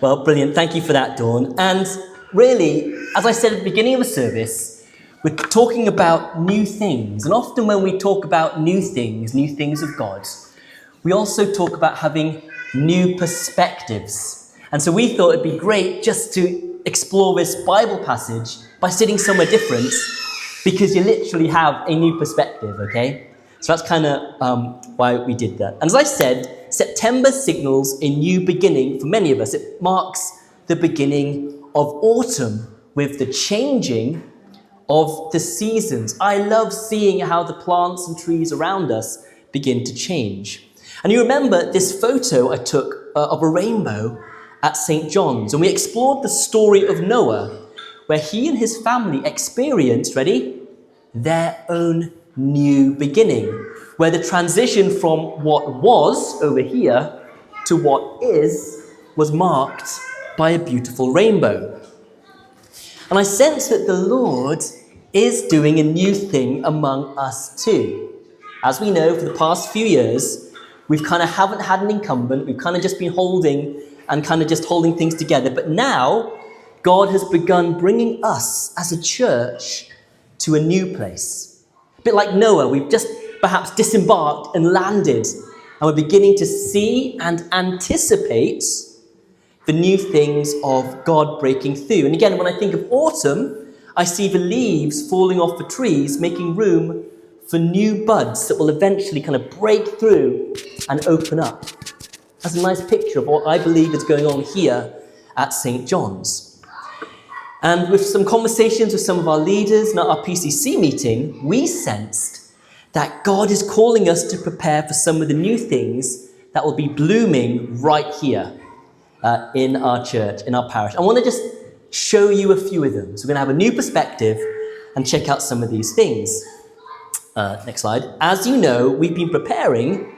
Well, brilliant. Thank you for that, Dawn. And really, as I said at the beginning of the service, we're talking about new things. And often when we talk about new things of God, we also talk about having new perspectives. And so we thought it'd be great just to explore this Bible passage by sitting somewhere different, because you literally have a new perspective, okay? So that's kind of why we did that. And as I said, September signals a new beginning for many of us. It marks the beginning of autumn with the changing of the seasons. I love seeing how the plants and trees around us begin to change. And you remember this photo I took of a rainbow at St. John's, and we explored the story of Noah, where he and his family experienced, ready, their own new beginning, where the transition from what was over here to what is was marked by a beautiful rainbow. And I sense that the Lord is doing a new thing among us too. As we know, for the past few years, we've kind of haven't had an incumbent. We've kind of just been holding things together. But now, God has begun bringing us as a church to a new place. A bit like Noah, we've just perhaps disembarked and landed, and we're beginning to see and anticipate the new things of God breaking through. And again, when I think of autumn, I see the leaves falling off the trees, making room for new buds that will eventually kind of break through and open up. That's a nice picture of what I believe is going on here at St. John's. And with some conversations with some of our leaders in our PCC meeting, we sensed that God is calling us to prepare for some of the new things that will be blooming right here in our church, in our parish. I want to just show you a few of them. So we're going to have a new perspective and check out some of these things. Next slide. As you know, we've been preparing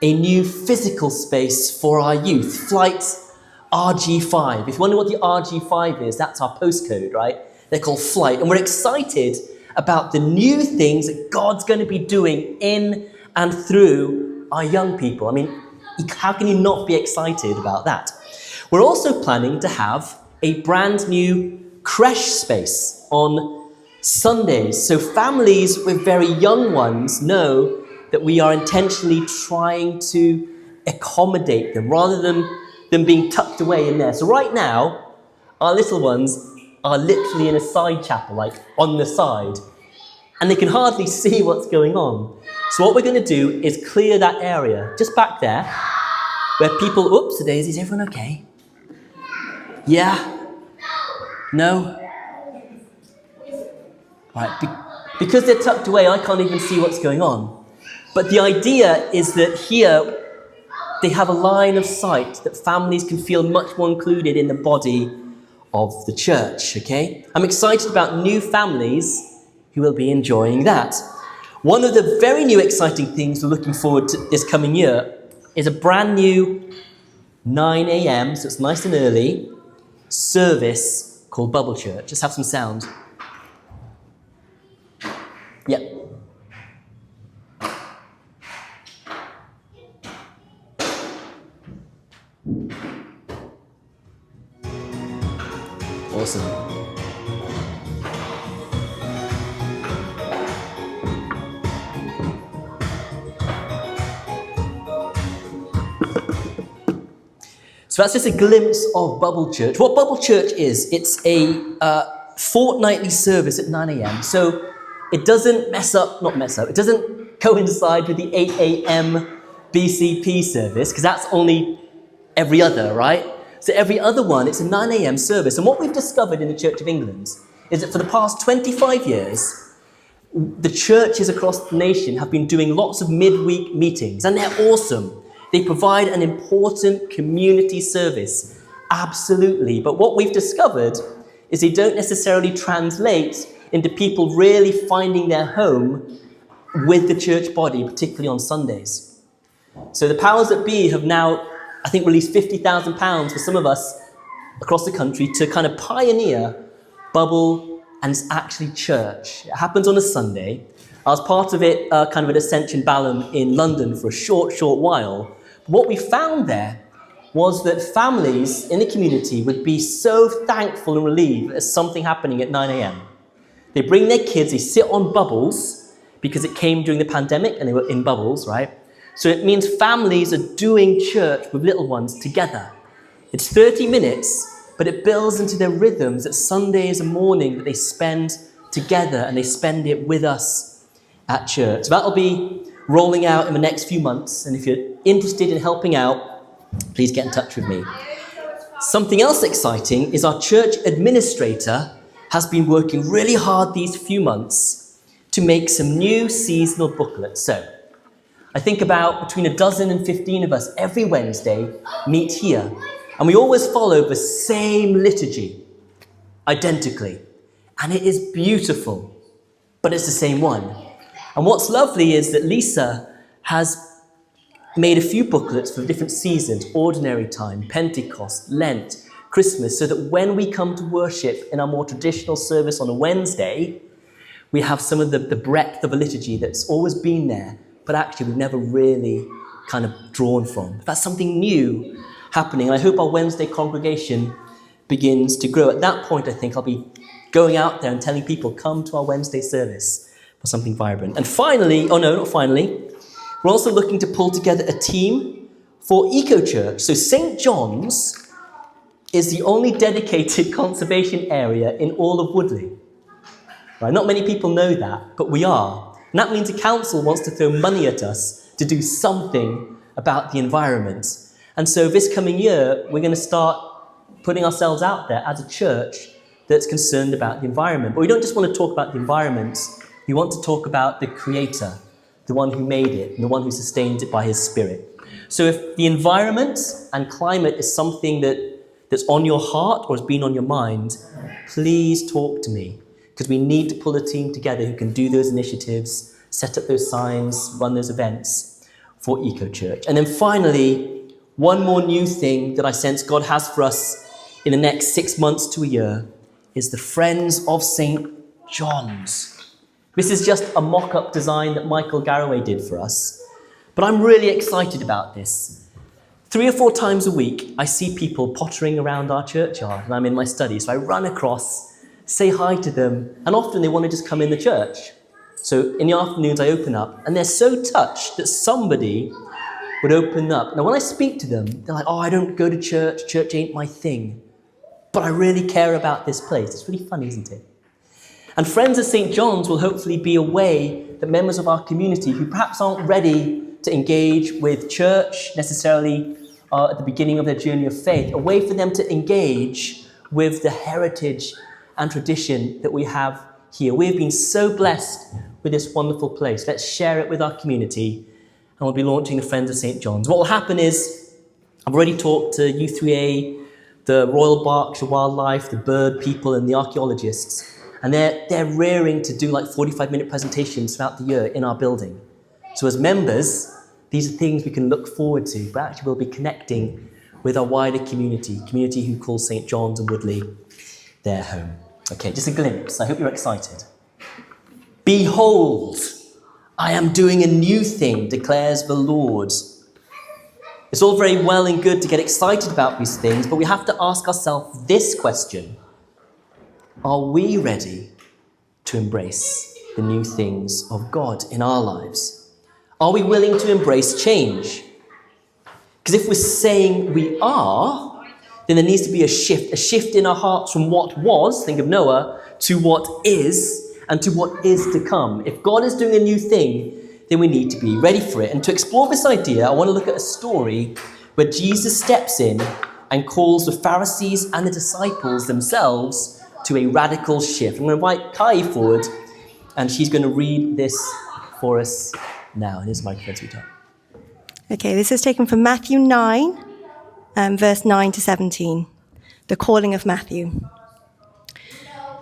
a new physical space for our youth, Flight RG5. If you wonder what the RG5 is, that's our postcode, right? They're called Flight. And we're excited about the new things that God's going to be doing in and through our young people. I mean, how can you not be excited about that? We're also planning to have a brand new creche space on Sundays. So families with very young ones know that we are intentionally trying to accommodate them rather than them being tucked away in there. So right now, our little ones are literally in a side chapel, like on the side, and they can hardly see what's going on. So what we're going to do is clear that area just back there where people, oops, daisy, is everyone okay? Yeah? No? Right, because they're tucked away, I can't even see what's going on. But the idea is that here they have a line of sight that families can feel much more included in the body of the church, okay? I'm excited about new families who will be enjoying that. One of the very new exciting things we're looking forward to this coming year is a brand new 9 a.m., so it's nice and early, service called Bubble Church. Let's have some sound. Yep. Awesome. So that's just a glimpse of Bubble Church. What Bubble Church is, it's a fortnightly service at 9 a.m. So it doesn't it doesn't coincide with the 8 a.m. BCP service, because that's only every other, right? So every other one, it's a 9 a.m. service. And what we've discovered in the Church of England is that for the past 25 years, the churches across the nation have been doing lots of midweek meetings, and they're awesome. They provide an important community service, absolutely. But what we've discovered is they don't necessarily translate into people really finding their home with the church body, particularly on Sundays. So the powers that be have now, I think, released £50,000 for some of us across the country to kind of pioneer Bubble and it's actually church. It happens on a Sunday. I was part of it, kind of at Ascension Balham in London for a short while. What we found there was that families in the community would be so thankful and relieved at something happening at 9 a.m. They bring their kids, they sit on bubbles, because it came during the pandemic and they were in bubbles, right? So it means families are doing church with little ones together. It's 30 minutes, but it builds into their rhythms that Sunday is a morning that they spend together and they spend it with us at church. So that'll be rolling out in the next few months. And if you're interested in helping out, please get in touch with me. Something else exciting is our church administrator has been working really hard these few months to make some new seasonal booklets. So I think about between a dozen and 15 of us every Wednesday meet here. And we always follow the same liturgy, identically. And it is beautiful, but it's the same one. And what's lovely is that Lisa has made a few booklets for different seasons: ordinary time, Pentecost, Lent, Christmas, so that when we come to worship in our more traditional service on a Wednesday, we have some of the breadth of a liturgy that's always been there, but actually we've never really kind of drawn from. That's something new happening, and I hope our Wednesday congregation begins to grow. At that point, I think I'll be going out there and telling people, come to our Wednesday service for something vibrant. And finally, we're also looking to pull together a team for Eco Church. So St. John's is the only dedicated conservation area in all of Woodley. Right? Not many people know that, but we are. And that means the council wants to throw money at us to do something about the environment. And so this coming year, we're going to start putting ourselves out there as a church that's concerned about the environment. But we don't just want to talk about the environment. We want to talk about the Creator, the one who made it, and the one who sustains it by his Spirit. So if the environment and climate is something that's on your heart or has been on your mind, please talk to me, because we need to pull a team together who can do those initiatives, set up those signs, run those events for Eco Church. And then finally, one more new thing that I sense God has for us in the next 6 months to a year is the Friends of St. John's. This is just a mock-up design that Michael Garraway did for us, but I'm really excited about this. 3 or 4 times a week, I see people pottering around our churchyard, and I'm in my study, so I run across, say hi to them, and often they want to just come in the church. So in the afternoons, I open up, and they're so touched that somebody would open up. Now, when I speak to them, they're like, I don't go to church. Church ain't my thing. But I really care about this place. It's really fun, isn't it? And Friends of St. John's will hopefully be a way that members of our community who perhaps aren't ready to engage with church necessarily at the beginning of their journey of faith, a way for them to engage with the heritage and tradition that we have here. We've been so blessed with this wonderful place. Let's share it with our community, and we'll be launching the Friends of St. John's. What will happen is, I've already talked to U3A, the Royal Berkshire Wildlife, the bird people, and the archaeologists, and they're raring to do like 45-minute presentations throughout the year in our building. So as members, these are things we can look forward to, but actually we'll be connecting with our wider community who call St. John's and Woodley their home. Okay, just a glimpse. I hope you're excited. Behold, I am doing a new thing, declares the Lord. It's all very well and good to get excited about these things, but we have to ask ourselves this question. Are we ready to embrace the new things of God in our lives? Are we willing to embrace change? Because if we're saying we are, then there needs to be a shift in our hearts from what was, think of Noah, to what is, and to what is to come. If God is doing a new thing, then we need to be ready for it. And to explore this idea, I want to look at a story where Jesus steps in and calls the Pharisees and the disciples themselves to a radical shift. I'm going to invite Kai forward, and she's going to read this for us now. Here's my microphone, sweetheart. Okay, this is taken from Matthew 9, verse 9 to 17, the calling of Matthew.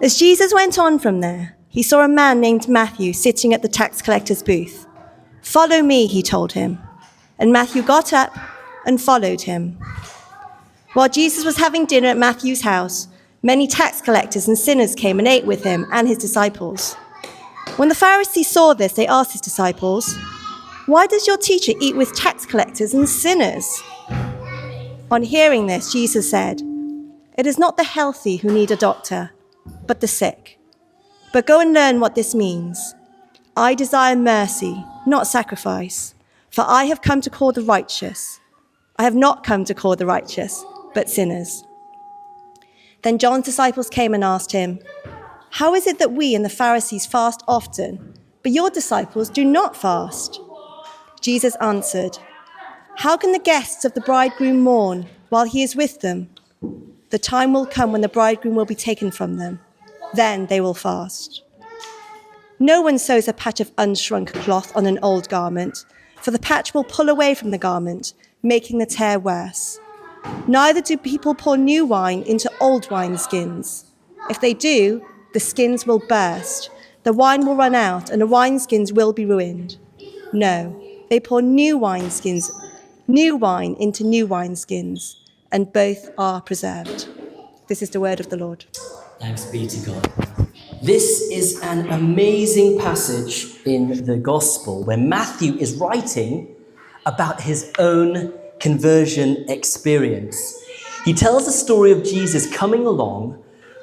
As Jesus went on from there, he saw a man named Matthew sitting at the tax collector's booth. "Follow me," he told him. And Matthew got up and followed him. While Jesus was having dinner at Matthew's house, Many tax collectors and sinners came and ate with him and his disciples. When the Pharisees saw this, they asked his disciples, "Why does your teacher eat with tax collectors and sinners?" On hearing this, Jesus said, "It is not the healthy who need a doctor, but the sick. But go and learn what this means. I desire mercy, not sacrifice, for I have come to call the righteous. I have not come to call the righteous, but sinners." Then John's disciples came and asked him, "How is it that we and the Pharisees fast often, but your disciples do not fast?" Jesus answered, "How can the guests of the bridegroom mourn while he is with them? The time will come when the bridegroom will be taken from them. Then they will fast. No one sews a patch of unshrunk cloth on an old garment, for the patch will pull away from the garment, making the tear worse. Neither do people pour new wine into old wineskins. If they do, the skins will burst, the wine will run out, and the wineskins will be ruined. No, they pour new wine into new wineskins, and both are preserved." This is the word of the Lord. Thanks be to God. This is an amazing passage in the Gospel where Matthew is writing about his own conversion experience. He tells the story of Jesus coming along,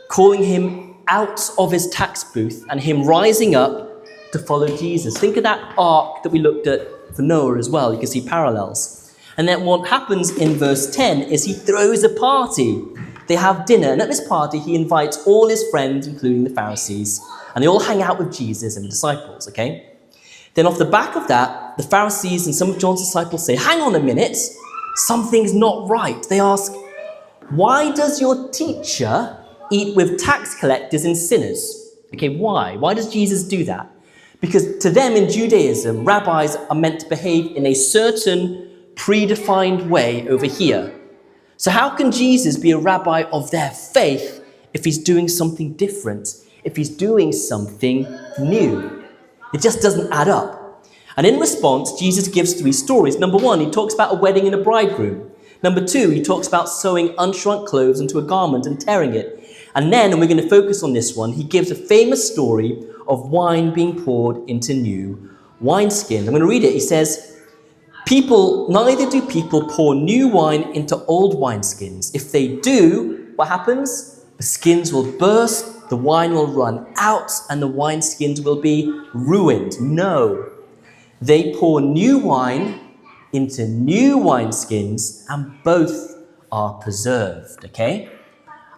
calling him out of his tax booth and him rising up to follow Jesus. Think of that arc that we looked at for Noah as well. You can see parallels. And then what happens in verse 10 is he throws a party. They have dinner, and at this party he invites all his friends, including the Pharisees, and they all hang out with Jesus and the disciples, okay? Then off the back of that, the Pharisees and some of John's disciples say, "Hang on a minute, something's not right." They ask, "Why does your teacher eat with tax collectors and sinners?" Okay, why? Why does Jesus do that? Because to them in Judaism, rabbis are meant to behave in a certain predefined way over here. So how can Jesus be a rabbi of their faith if he's doing something different, if he's doing something new? It just doesn't add up. And in response, Jesus gives three stories. Number one, he talks about a wedding and a bridegroom. Number two, he talks about sewing unshrunk clothes into a garment and tearing it. And then, and we're going to focus on this one, he gives a famous story of wine being poured into new wineskins. I'm going to read it. He says, neither do people pour new wine into old wineskins. If they do, what happens? The skins will burst, the wine will run out, and the wineskins will be ruined. No, they pour new wine into new wineskins, and both are preserved, okay?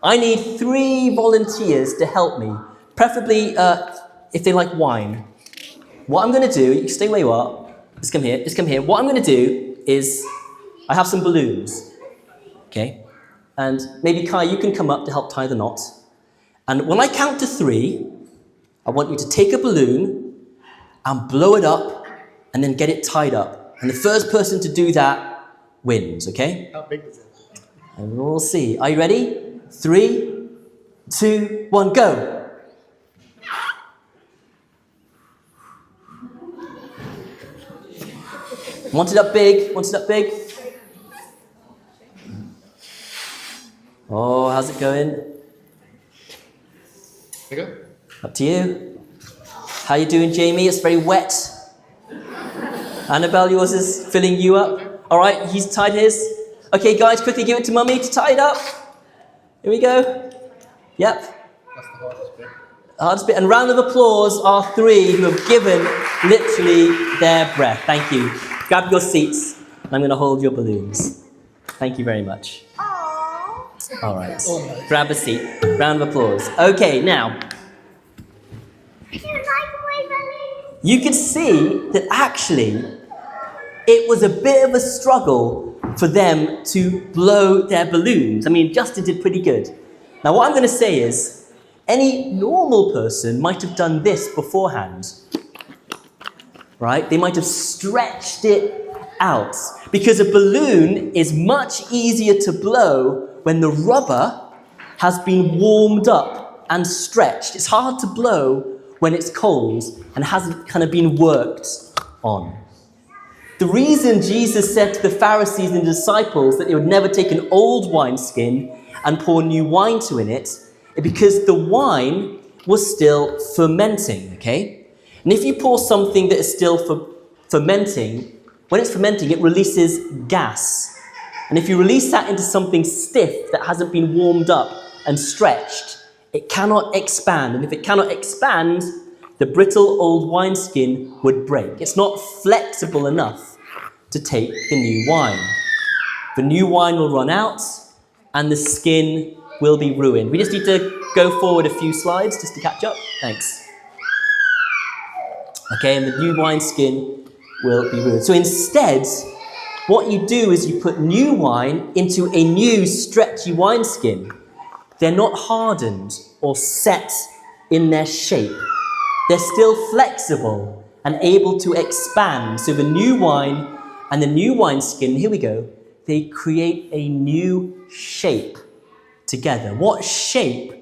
I need 3 volunteers to help me, preferably if they like wine. What I'm going to do, you can stay where you are. Just come here. What I'm going to do is, I have some balloons, okay? And maybe Kai, you can come up to help tie the knot. And when I count to 3, I want you to take a balloon and blow it up and then get it tied up. And the first person to do that wins, okay? How big is it? And we'll see. Are you ready? 3, 2, 1, go. Want it up big? Oh, how's it going? There you go. Up to you. How you doing, Jamie? It's very wet. Annabelle, yours is filling you up. All right, he's tied his. Okay, guys, quickly give it to Mummy to tie it up. Here we go. Yep. That's the hardest bit. Hardest bit. And round of applause are 3 who have given literally their breath. Thank you. Grab your seats. I'm going to hold your balloons. Thank you very much. All right. Grab a seat. Round of applause. Okay, now. You can see that actually it was a bit of a struggle for them to blow their balloons. I mean, Justin did pretty good. Now, what I'm going to say is, any normal person might have done this beforehand. Right? They might have stretched it out. Because a balloon is much easier to blow when the rubber has been warmed up and stretched. It's hard to blow when it's cold and hasn't kind of been worked on. The reason Jesus said to the Pharisees and the disciples that they would never take an old wineskin and pour new wine in it Because the wine was still fermenting, okay? And if you pour something that is still fermenting, when it's fermenting, it releases gas. And if you release that into something stiff that hasn't been warmed up and stretched, it cannot expand. And if it cannot expand, the brittle old wineskin would break. It's not flexible enough to take the new wine. The new wine will run out and the skin will be ruined. We just need to go forward a few slides just to catch up. Thanks. Okay, and the new wineskin will be ruined. So instead, what you do is you put new wine into a new stretchy wineskin. They're not hardened or set in their shape. They're still flexible and able to expand. So the new wine and the new wineskin, here we go, they create a new shape together. What shape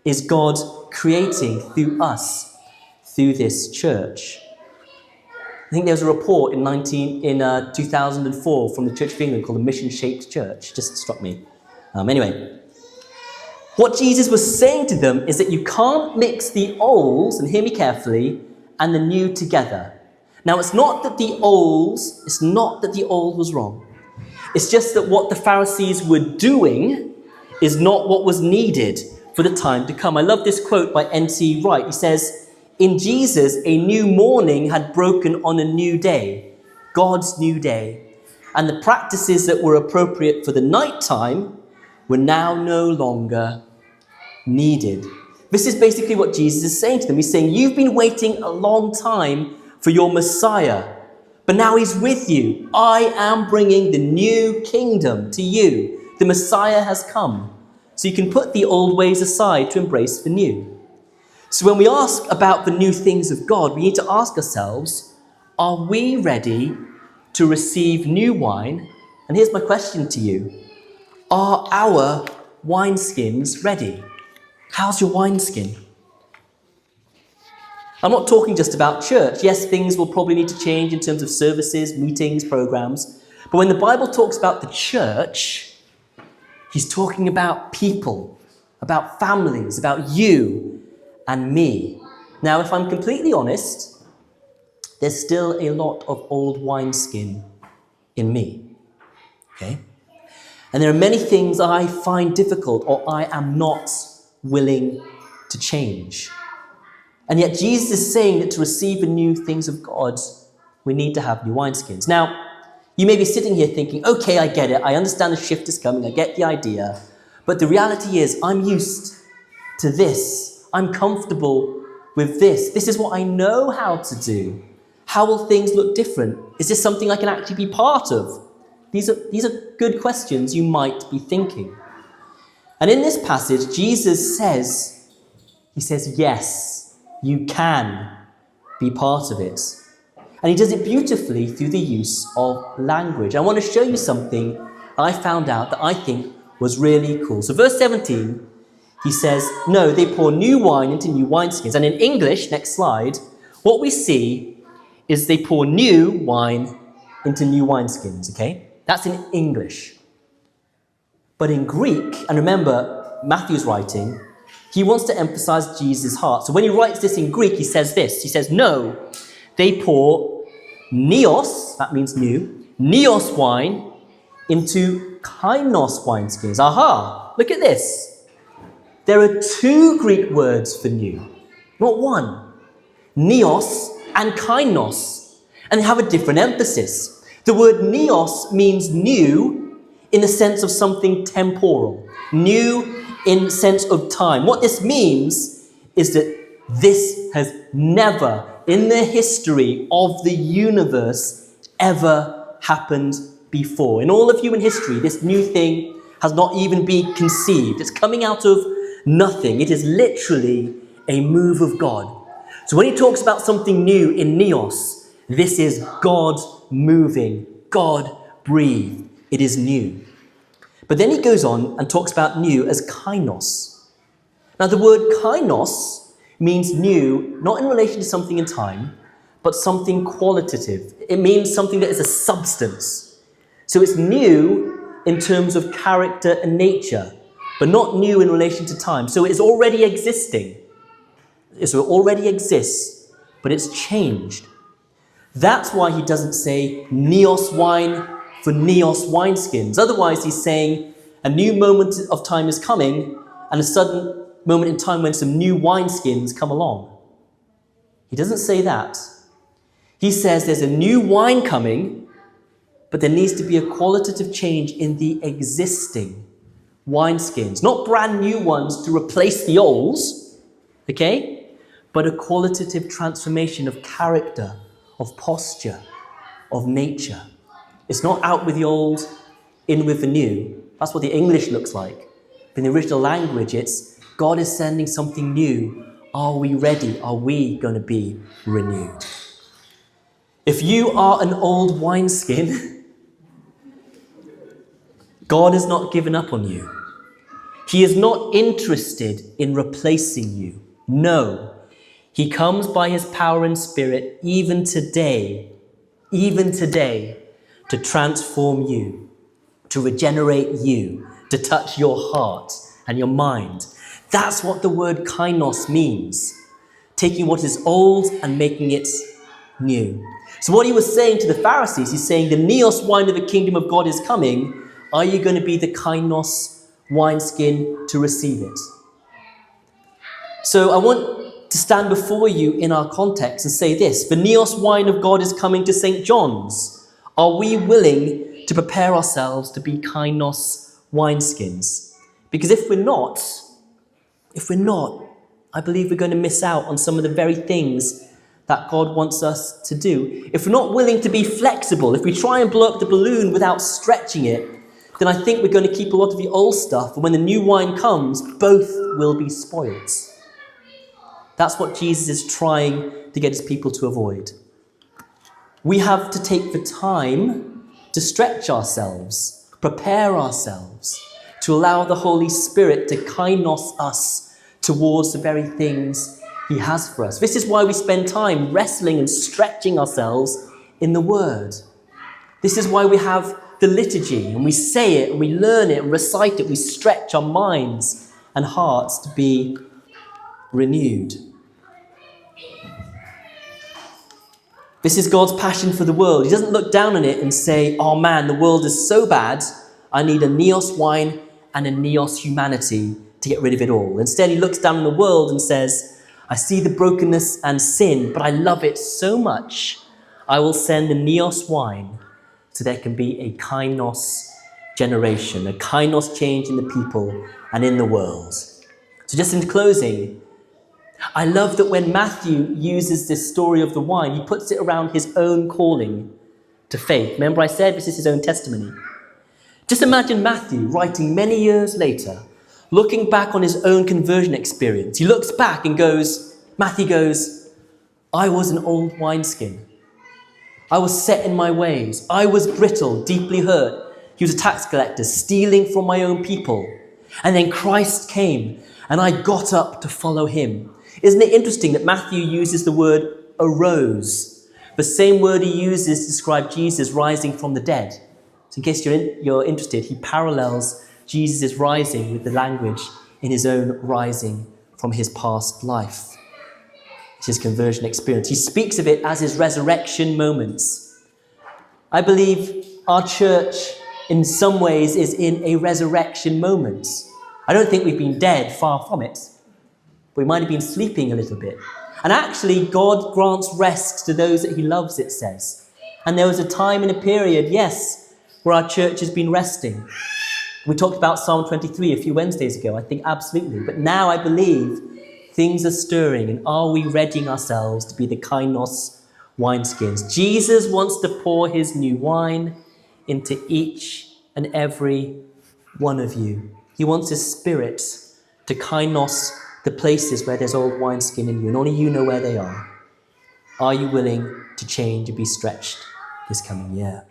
is God creating through us, through this church? I think there was a report in 2004 from the Church of England called the Mission Shaped Church. Just struck me. Anyway, what Jesus was saying to them is that you can't mix the old, and hear me carefully, and the new together. Now, it's not that the old was wrong. It's just that what the Pharisees were doing is not what was needed for the time to come. I love this quote by N.T. Wright. He says, "In Jesus, a new morning had broken on a new day, God's new day, and the practices that were appropriate for the nighttime were now no longer needed." This is basically what Jesus is saying to them. He's saying, you've been waiting a long time for your Messiah, but now he's with you. I am bringing the new kingdom to you. The Messiah has come. So you can put the old ways aside to embrace the new. So when we ask about the new things of God, we need to ask ourselves, are we ready to receive new wine? And here's my question to you. Are our wineskins ready? How's your wineskin? I'm not talking just about church. Yes, things will probably need to change in terms of services, meetings, programs. But when the Bible talks about the church, he's talking about people, about families, about you and me. Now, if I'm completely honest, there's still a lot of old wineskin in me. Okay? And there are many things I find difficult or I am not willing to change. And yet Jesus is saying that to receive the new things of God, we need to have new wineskins. Now, you may be sitting here thinking, okay, I get it. I understand the shift is coming. I get the idea. But the reality is I'm used to this. I'm comfortable with this. This is what I know how to do. How will things look different? Is this something I can actually be part of? These are good questions you might be thinking. And in this passage, Jesus says, yes, you can be part of it. And he does it beautifully through the use of language. I want to show you something I found out that I think was really cool. So verse 17, he says, no, they pour new wine into new wineskins. And in English, next slide, what we see is they pour new wine into new wineskins, okay? That's in English. But in Greek, and remember, Matthew's writing, he wants to emphasize Jesus' heart. So when he writes this in Greek, he says this. He says, no, they pour neos, that means new, neos wine into kainos wineskins. Aha, look at this. There are two Greek words for new, not one. Neos and kainos, and they have a different emphasis. The word neos means new in the sense of something temporal, new in the sense of time. What this means is that this has never, in the history of the universe, ever happened before. In all of human history, this new thing has not even been conceived. It's coming out of nothing. It is literally a move of God. So when he talks about something new in neos, this is God moving, God breathed. It is new. But then he goes on and talks about new as kainos. Now the word kainos means new, not in relation to something in time, but something qualitative. It means something that is a substance. So it's new in terms of character and nature. but not new in relation to time. So it's already existing. So it already exists, but it's changed. That's why he doesn't say neos wine for neos wineskins. Otherwise, he's saying a new moment of time is coming and a sudden moment in time when some new wineskins come along. He doesn't say that. He says there's a new wine coming, but there needs to be a qualitative change in the existing wineskins. Not brand new ones to replace the old, okay? But a qualitative transformation of character, of posture, of nature. It's not out with the old, in with the new. That's what the English looks like. But in the original language, it's God is sending something new. Are we ready? Are we going to be renewed? If you are an old wineskin, God has not given up on you. He is not interested in replacing you. No. He comes by his power and spirit even today, to transform you, to regenerate you, to touch your heart and your mind. That's what the word kainos means. Taking what is old and making it new. So what he was saying to the Pharisees, he's saying the neos wine of the kingdom of God is coming. Are you going to be the kainos wineskin to receive it? So I want to stand before you in our context and say this. The neos wine of God is coming to St. John's. Are we willing to prepare ourselves to be kainos wineskins? Because if we're not, I believe we're going to miss out on some of the very things that God wants us to do. If we're not willing to be flexible, if we try and blow up the balloon without stretching it, then I think we're going to keep a lot of the old stuff, and when the new wine comes, both will be spoiled. That's what Jesus is trying to get his people to avoid. We have to take the time to stretch ourselves, prepare ourselves, to allow the Holy Spirit to kainos us towards the very things he has for us. This is why we spend time wrestling and stretching ourselves in the Word. This is why we have the liturgy, and we say it, and we learn it, and recite it. We stretch our minds and hearts to be renewed. This is God's passion for the world. He doesn't look down on it and say, oh man, the world is so bad, I need a neos wine and a neos humanity to get rid of it all. Instead, he looks down on the world and says, I see the brokenness and sin, but I love it so much, I will send the neos wine so there can be a kainos generation, a kainos change in the people and in the world. So just in closing, I love that when Matthew uses this story of the wine, he puts it around his own calling to faith. Remember I said this is his own testimony. Just imagine Matthew writing many years later, looking back on his own conversion experience. He looks back and Matthew goes, I was an old wineskin. I was set in my ways. I was brittle, deeply hurt. He was a tax collector, stealing from my own people. And then Christ came, and I got up to follow him. Isn't it interesting that Matthew uses the word arose, the same word he uses to describe Jesus rising from the dead? So in case you're interested, he parallels Jesus' rising with the language in his own rising from his past life. It's his conversion experience. He speaks of it as his resurrection moments. I believe our church, in some ways, is in a resurrection moment. I don't think we've been dead, far from it. We might have been sleeping a little bit. And actually, God grants rest to those that he loves, it says. And there was a time and a period, yes, where our church has been resting. We talked about Psalm 23 a few Wednesdays ago, I think absolutely. But now I believe things are stirring, and are we readying ourselves to be the kainos wineskins? Jesus wants to pour his new wine into each and every one of you. He wants his spirit to kainos the places where there's old wineskin in you, and only you know where they are. Are you willing to change and be stretched this coming year?